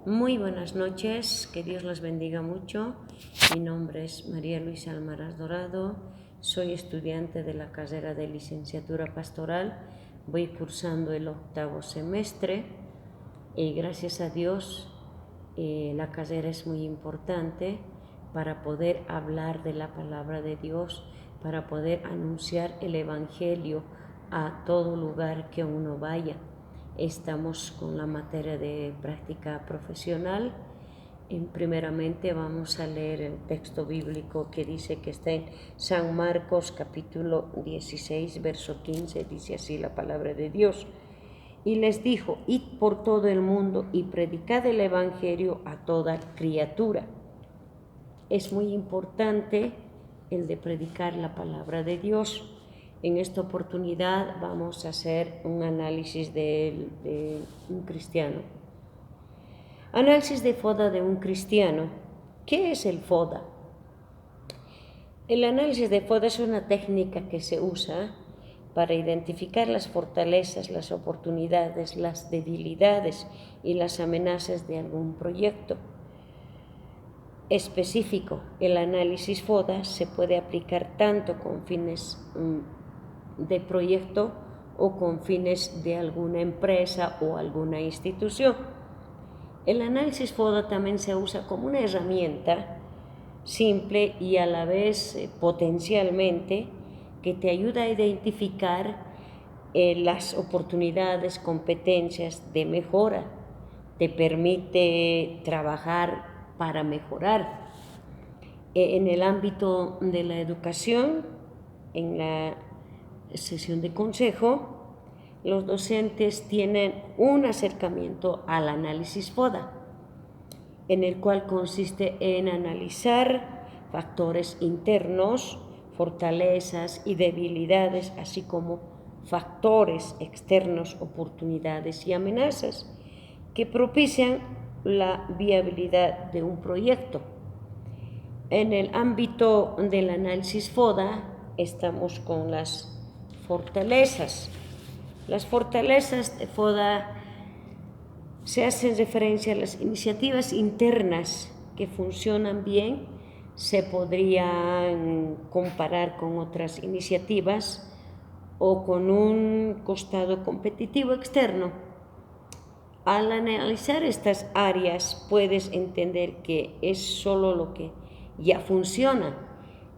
Muy buenas noches, que Dios los bendiga mucho. Mi nombre es María Luisa Almaraz Dorado, soy estudiante de la carrera de licenciatura pastoral, voy cursando el 8º semestre y gracias a Dios la carrera es muy importante para poder hablar de la palabra de Dios, para poder anunciar el Evangelio a todo lugar que uno vaya. Estamos con la materia de práctica profesional. Primeramente vamos a leer el texto bíblico que dice que está en San Marcos capítulo 16, verso 15, dice así la palabra de Dios. Y les dijo, id por todo el mundo y predicad el Evangelio a toda criatura. Es muy importante el de predicar la palabra de Dios. En esta oportunidad vamos a hacer un análisis de un cristiano. Análisis de FODA de un cristiano. ¿Qué es el FODA? El análisis de FODA es una técnica que se usa para identificar las fortalezas, las oportunidades, las debilidades y las amenazas de algún proyecto específico. El análisis FODA se puede aplicar tanto con fines de proyecto o con fines de alguna empresa o alguna institución. El análisis FODA también se usa como una herramienta simple y a la vez potencialmente que te ayuda a identificar las oportunidades, competencias de mejora, te permite trabajar para mejorar. En el ámbito de la educación, en la sesión de consejo, los docentes tienen un acercamiento al análisis FODA, en el cual consiste en analizar factores internos, fortalezas y debilidades, así como factores externos, oportunidades y amenazas que propician la viabilidad de un proyecto. En el ámbito del análisis FODA estamos con las fortalezas. Las fortalezas de FODA se hacen referencia a las iniciativas internas que funcionan bien, se podrían comparar con otras iniciativas o con un costado competitivo externo. Al analizar estas áreas puedes entender que es solo lo que ya funciona.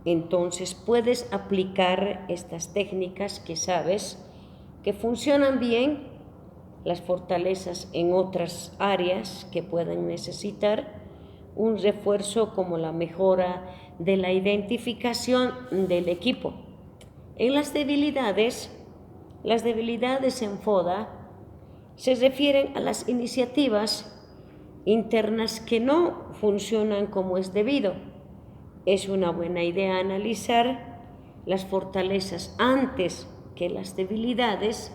Entonces puedes aplicar estas técnicas que sabes que funcionan bien, las fortalezas en otras áreas que puedan necesitar un refuerzo, como la mejora de la identificación del equipo. En las debilidades en FODA se refieren a las iniciativas internas que no funcionan como es debido. Es una buena idea analizar las fortalezas antes que las debilidades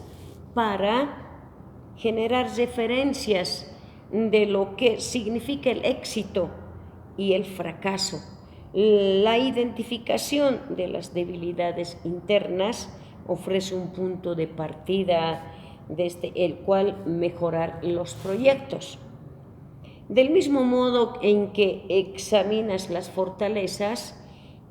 para generar referencias de lo que significa el éxito y el fracaso. La identificación de las debilidades internas ofrece un punto de partida desde el cual mejorar los proyectos. Del mismo modo en que examinas las fortalezas,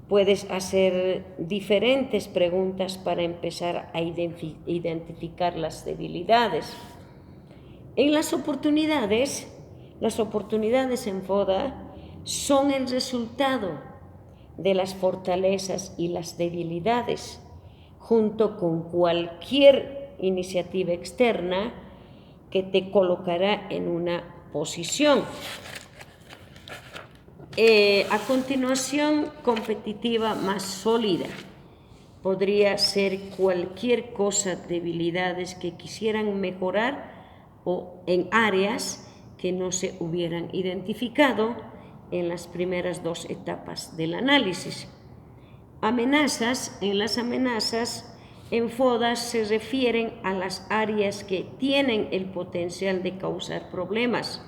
puedes hacer diferentes preguntas para empezar a identificar las debilidades. En las oportunidades en FODA son el resultado de las fortalezas y las debilidades, junto con cualquier iniciativa externa que te colocará en una posición. A continuación, competitiva más sólida. Podría ser cualquier cosa, debilidades que quisieran mejorar o en áreas que no se hubieran identificado en las primeras dos etapas del análisis. Amenazas. En las amenazas en FODA se refieren a las áreas que tienen el potencial de causar problemas,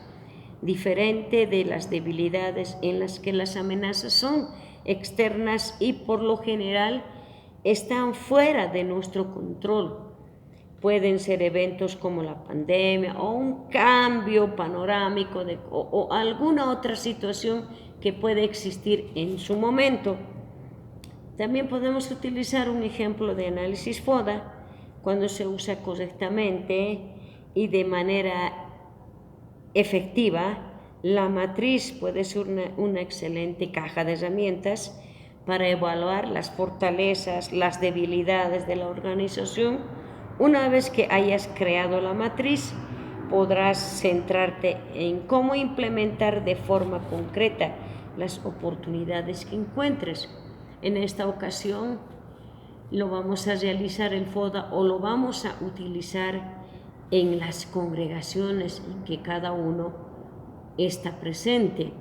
diferente de las debilidades en las que las amenazas son externas y por lo general están fuera de nuestro control. pueden ser eventos como la pandemia o un cambio panorámico o alguna otra situación que puede existir en su momento. También podemos utilizar un ejemplo de análisis FODA cuando se usa correctamente y de manera efectiva. La matriz puede ser una excelente caja de herramientas para evaluar las fortalezas, las debilidades de la organización. Una vez que hayas creado la matriz, podrás centrarte en cómo implementar de forma concreta las oportunidades que encuentres. En esta ocasión lo vamos a realizar el FODA o lo vamos a utilizar en las congregaciones en que cada uno está presente.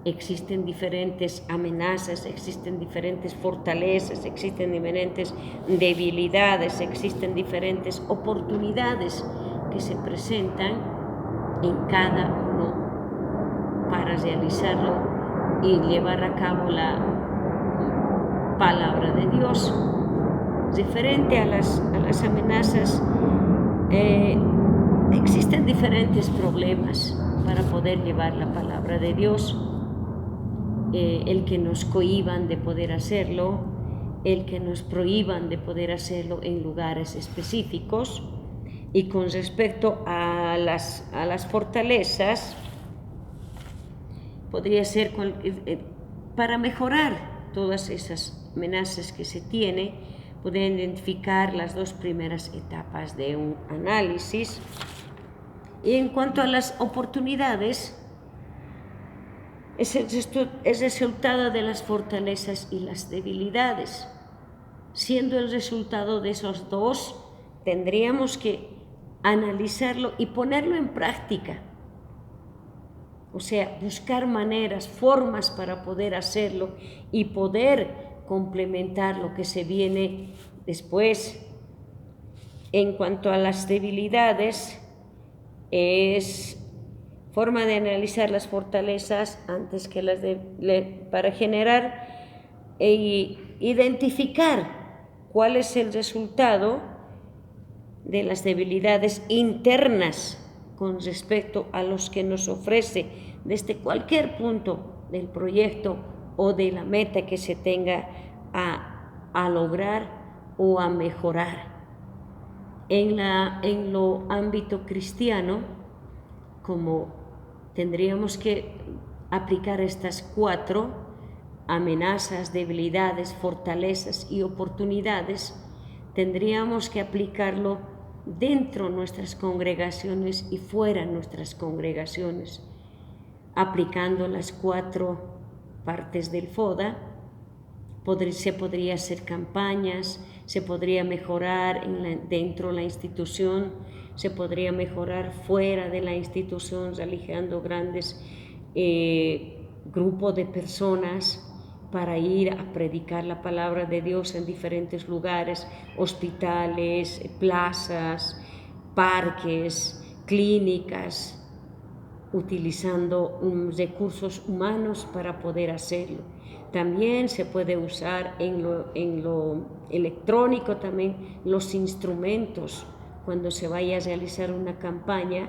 Existen diferentes amenazas, existen diferentes fortalezas, existen diferentes debilidades, existen diferentes oportunidades que se presentan en cada uno para realizarlo y llevar a cabo la palabra de Dios. Referente a las amenazas, existen diferentes problemas para poder llevar la palabra de Dios. El que nos cohíban de poder hacerlo, el que nos prohíban de poder hacerlo en lugares específicos. Y con respecto a las fortalezas, podría ser para mejorar todas esas amenazas que se tiene, poder identificar las dos primeras etapas de un análisis. Y en cuanto a las oportunidades, es el resultado de las fortalezas y las debilidades. Siendo el resultado de esos dos, tendríamos que analizarlo y ponerlo en práctica. O sea, buscar maneras, formas para poder hacerlo y poder complementar lo que se viene después. En cuanto a las debilidades, es forma de analizar las fortalezas antes que las para generar e identificar cuál es el resultado de las debilidades internas con respecto a los que nos ofrece desde cualquier punto del proyecto o de la meta que se tenga a lograr o a mejorar. En lo ámbito cristiano, como tendríamos que aplicar estas 4 amenazas, debilidades, fortalezas y oportunidades, tendríamos que aplicarlo dentro de nuestras congregaciones y fuera de nuestras congregaciones, aplicando las 4 partes del FODA. Se podría hacer campañas, se podría mejorar dentro de la institución, se podría mejorar fuera de la institución, realizando grandes grupos de personas para ir a predicar la palabra de Dios en diferentes lugares, hospitales, plazas, parques, clínicas, utilizando recursos humanos para poder hacerlo. También se puede usar en lo electrónico, también los instrumentos. Cuando se vaya a realizar una campaña,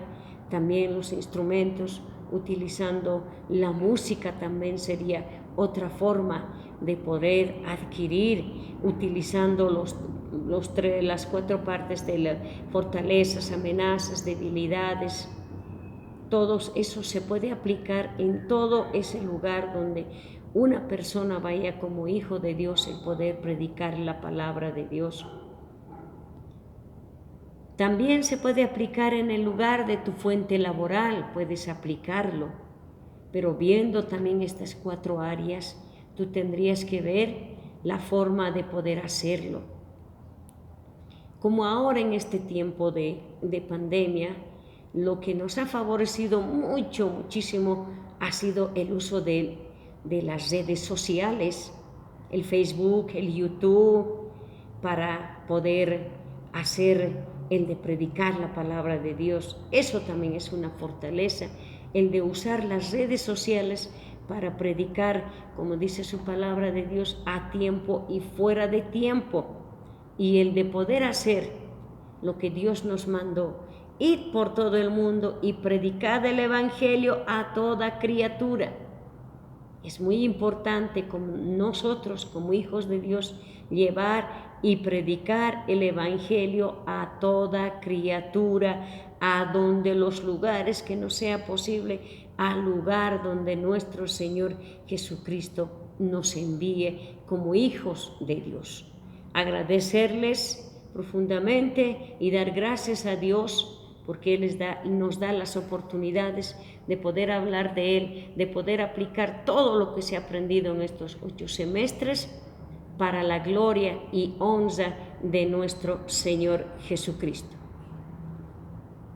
también los instrumentos, utilizando la música también sería otra forma de poder adquirir, utilizando las 4 partes de las fortalezas, amenazas, debilidades. Todo eso se puede aplicar en todo ese lugar donde una persona vaya como hijo de Dios el poder predicar la palabra de Dios. También se puede aplicar en el lugar de tu fuente laboral, puedes aplicarlo, pero viendo también estas 4 áreas, tú tendrías que ver la forma de poder hacerlo. Como ahora en este tiempo de pandemia, lo que nos ha favorecido muchísimo ha sido el uso de las redes sociales, el Facebook, el YouTube, para poder hacer el de predicar la palabra de Dios. Eso también es una fortaleza, el de usar las redes sociales para predicar, como dice su palabra de Dios, a tiempo y fuera de tiempo, y el de poder hacer lo que Dios nos mandó. Id por todo el mundo y predicad el Evangelio a toda criatura. Es muy importante como nosotros, como hijos de Dios, llevar y predicar el Evangelio a toda criatura, a donde los lugares que no sea posible, al lugar donde nuestro Señor Jesucristo nos envíe como hijos de Dios. Agradecerles profundamente y dar gracias a Dios porque Él nos da las oportunidades de poder hablar de Él, de poder aplicar todo lo que se ha aprendido en estos 8 semestres para la gloria y honra de nuestro Señor Jesucristo.